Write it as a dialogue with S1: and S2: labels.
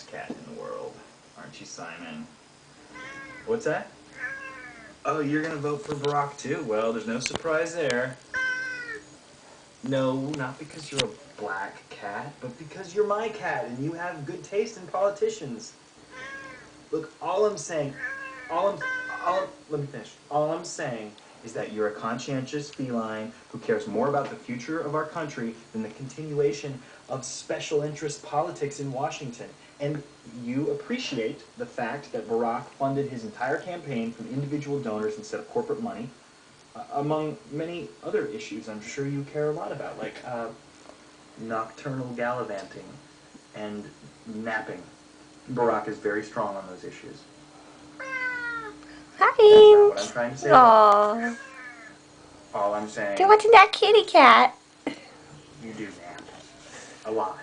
S1: best cat in the world. Aren't you, Simon? What's that? Oh, you're gonna vote for Barack too? Well, there's no surprise there. No, not because you're a black cat, but because you're my cat and you have good taste in politicians. Look, let me finish. All I'm saying is that you're a conscientious feline who cares more about the future of our country than the continuation of special interest politics in Washington. And you appreciate the fact that Barack funded his entire campaign from individual donors instead of corporate money, among many other issues I'm sure you care a lot about, like nocturnal gallivanting and napping. Barack is very strong on those issues.
S2: Hi.
S1: That's not what I'm trying to say.
S2: Aww.
S1: All I'm saying.
S2: You're watching that kitty cat.
S1: You do nap a lot.